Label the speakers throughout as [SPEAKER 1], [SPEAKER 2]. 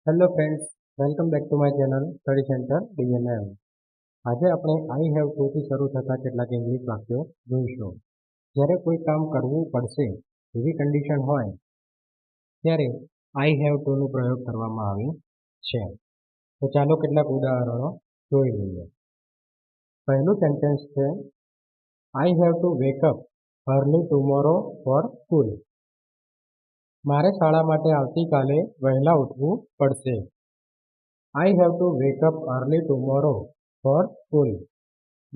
[SPEAKER 1] Hello friends, welcome back to my channel study centre DNM. આજે આપણે I have ટુથી શરૂ થતા કેટલાક ઇંગ્લિશ વાક્યો જોઈશું. જ્યારે કોઈ કામ કરવું પડશે એવી કન્ડિશન હોય ત્યારે આઈ હેવ ટુનો પ્રયોગ કરવામાં આવે છે. તો ચાલો કેટલાક ઉદાહરણો જોઈ લઈએ. પહેલું સેન્ટેન્સ છે, I have to wake up early tomorrow for school. મારે શાળા માટે આવતીકાલે વહેલા ઉઠવું પડશે. I have to wake up early tomorrow for school.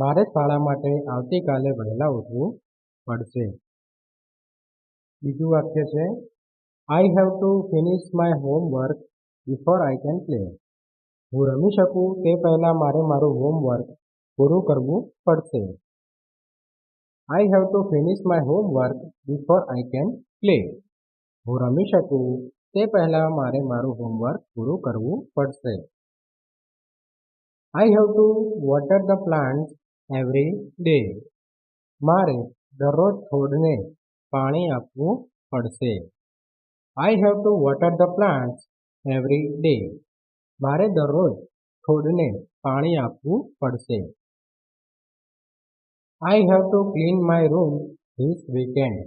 [SPEAKER 1] મારે શાળા માટે આવતીકાલે વહેલા ઉઠવું પડશે. બીજું વાક્ય છે, I have to finish my homework before I can play. હું રમી શકું તે પહેલાં મારે મારું હોમવર્ક પૂરું કરવું પડશે. I have to finish my homework before I can play. હું રમી શકું તે પહેલાં મારે મારું હોમવર્ક પૂરું કરવું પડશે. I have to water the plants every day. મારે દરરોજ છોડને પાણી આપવું પડશે. I have to water the plants every day. મારે દરરોજ છોડને પાણી આપવું પડશે. I have to clean my room this weekend.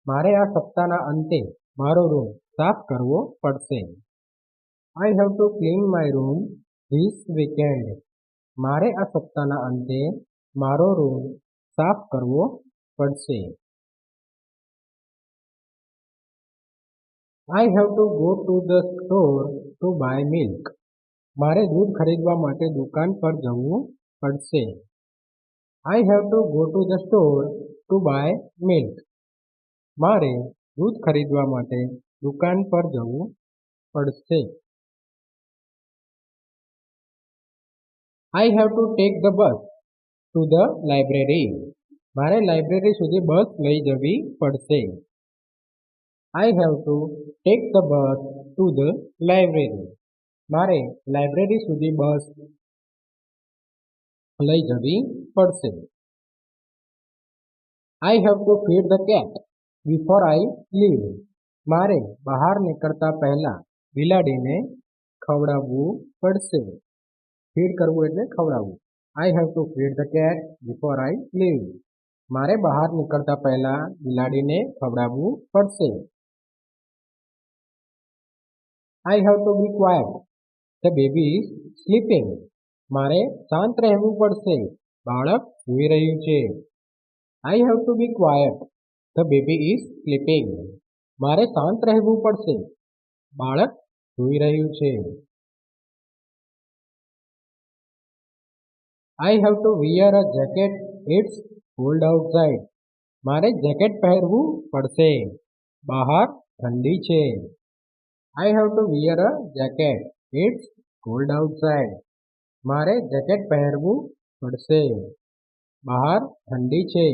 [SPEAKER 1] મારે આ સપ્તાહના અંતે મારો રૂમ સાફ કરવો પડશે. I have to clean my room this weekend. મારે આ સપ્તાહના અંતે મારો રૂમ સાફ કરવો પડશે. I have to go to the store to buy milk. મારે દૂધ ખરીદવા માટે દુકાન પર જવું પડશે. I have to go to the store to buy milk. મારે દૂધ ખરીદવા માટે દુકાન પર જવું પડશે. I have to take the bus to the library. મારે લાઇબ્રેરી સુધી બસ લઈ જવી પડશે. I have to take the bus to the library. મારે લાઇબ્રેરી સુધી બસ લઈ જવી પડશે. I have to feed the cat before I leave. મારે બહાર નીકળતા પહેલા બિલાડીને ખવડાવવું પડશે. ફીડ કરવું એટલે ખવડાવવું. I have to feed the cat before I leave. મારે બહાર નીકળતા પહેલા બિલાડીને ખવડાવવું પડશે. I have to be quiet. The baby is sleeping. મારે શાંત રહેવું પડશે. બાળક સૂઈ રહ્યું છે. I have to be quiet. The baby is sleeping. મારે શાંત રહેવું પડશે. બાળક સૂઈ રહ્યું છે. I have to wear a jacket. It's cold outside. મારે જેકેટ પહેરવું પડશે. બહાર ઠંડી છે. I have to wear a jacket. It's cold outside. મારે જેકેટ પહેરવું પડશે. બહાર ઠંડી છે.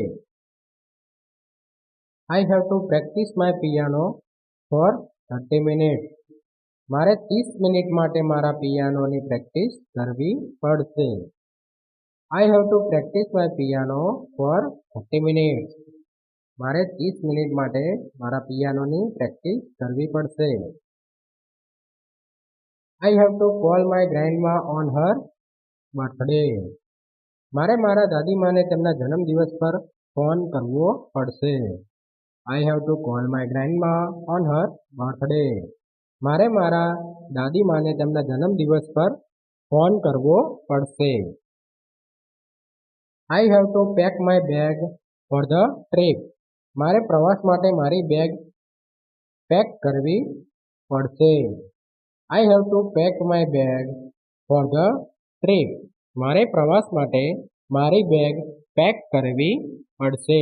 [SPEAKER 1] I have to practice my piano for 30 minutes. મારે 30 મિનિટ માટે મારા પિયાનોની પ્રેક્ટિસ કરવી પડશે. I have to practice my piano for 30 minutes. મારે 30 મિનિટ માટે મારા પિયાનોની પ્રેક્ટિસ કરવી પડશે. I have to call my grandma on her birthday. મારે મારા દાદીમાને તેમના જન્મદિવસ પર ફોન કરવો પડશે. I have to call my grandma on her birthday. મારે મારા દાદીમાને તેમના જન્મદિવસ પર ફોન કરવો પડશે. I have to pack my bag for the trip. મારે પ્રવાસ માટે મારી બેગ પેક કરવી પડશે. I have to pack my bag for the trip. મારે પ્રવાસ માટે મારી બેગ પેક કરવી પડશે.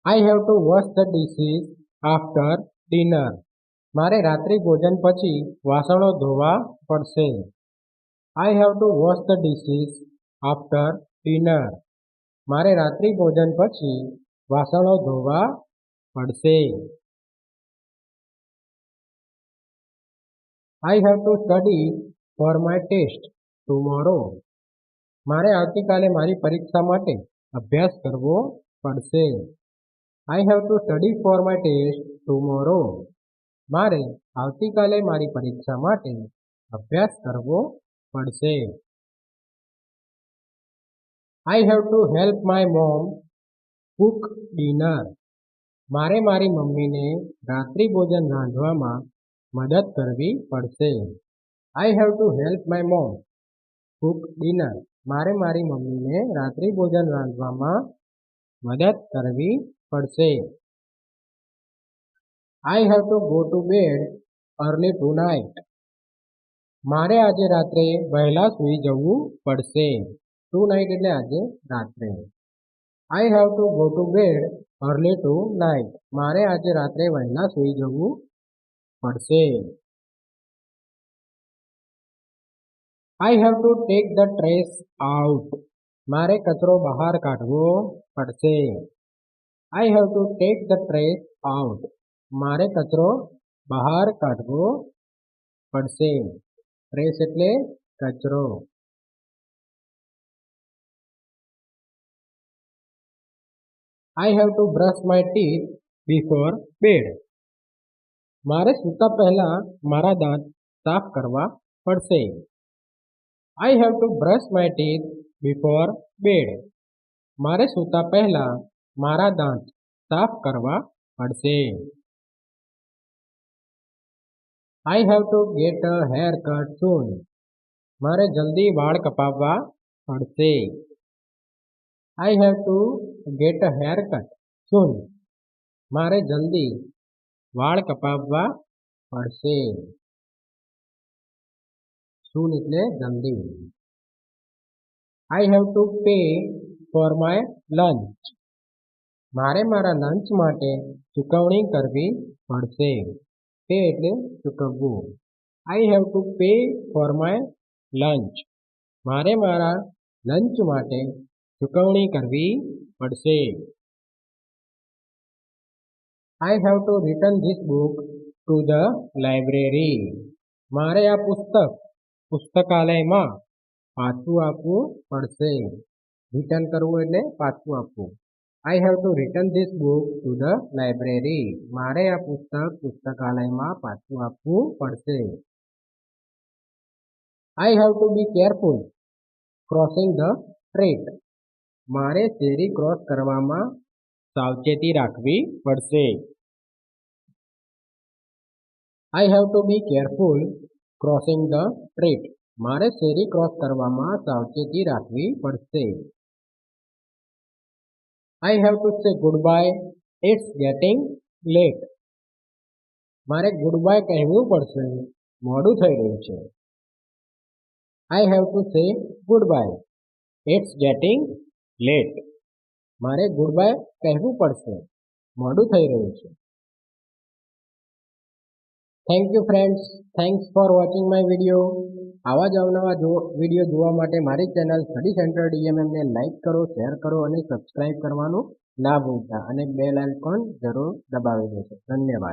[SPEAKER 1] I have to wash the dishes after dinner. મારે રાત્રિ ભોજન પછી વાસણો ધોવા પડશે. I have to wash the dishes after dinner. મારે રાત્રિ ભોજન પછી વાસણો ધોવા પડશે. I have to study for my test tomorrow. મારે આવતીકાલે મારી પરીક્ષા માટે અભ્યાસ કરવો પડશે. I have to study for my test tomorrow. મારે આવતીકાલે મારી પરીક્ષા માટે અભ્યાસ કરવો પડશે. I have to help my mom cook dinner. મારે મારી મમ્મીને રાત્રિ ભોજન રાંધવામાં મદદ કરવી પડશે. I have to help my mom cook dinner. મારે મારી મમ્મીને રાત્રિ ભોજન રાંધવામાં મદદ કરવી પડશે. I have to go to bed early tonight. મારે આજે રાત્રે વહેલા સૂઈ જવું પડશે. Tonight એટલે આજે રાત્રે. I have to go to bed early tonight. મારે આજે રાત્રે વહેલા સૂઈ જવું પડશે. I have to take the trash out. મારે કચરો બહાર કાઢવો પડશે. I have to take the trash out. મારે કચરો બહાર કાઢવો પડશે. ટ્રેશ એટલે કચરો. I have to brush my teeth before bed. મારે સૂતા પહેલા મારા દાંત સાફ કરવા પડશે. I have to brush my teeth before bed. મારે સૂતા પહેલા મારા દાંત સાફ કરવા પડશે. I have to get a haircut soon. મારે જલ્દી વાળ કપાવવા પડશે. I have to get a haircut soon. મારે જલ્દી વાળ કપાવવા પડશે. soon એટલે જલ્દી. I have to pay for my lunch. મારે મારા લંચ માટે ચૂકવણી કરવી પડશે. pay એટલે ચૂકવવું. I have to pay for my lunch. મારે મારા લંચ માટે ચૂકવણી કરવી પડશે. I have to return this book to the library. મારે આ પુસ્તક પુસ્તકાલયમાં પાછું આપવું પડશે. રિટર્ન કરવું એટલે પાછું આપવું. I have to return this book to the library. મારે આ પુસ્તક પુસ્તકાલયમાં પાછું આપવું પડશે. I have to be careful crossing the street. મારે શેરી ક્રોસ કરવામાં સાવચેતી રાખવી પડશે. I have to be careful crossing the street. મારે શેરી ક્રોસ કરવામાં સાવચેતી રાખવી પડશે. I have to say goodbye. It's getting late. મારે goodbye કહેવું પડશે. મોડું થઈ રહ્યું છે. I have to say goodbye. It's getting late. મારે goodbye કહેવું પડશે. મોડું થઈ રહ્યું છે. Thank you friends. Thanks for watching my video. આવા જ અવનવા વિડીયો જોવા માટે મારી ચેનલ સ્ટડી સેન્ટર DMMને લાઇક કરો, શેર કરો અને સબસ્ક્રાઇબ કરવાનું ના ભૂલતા અને બેલ આઇકોન જરૂર દબાવી દેજો. ધન્યવાદ.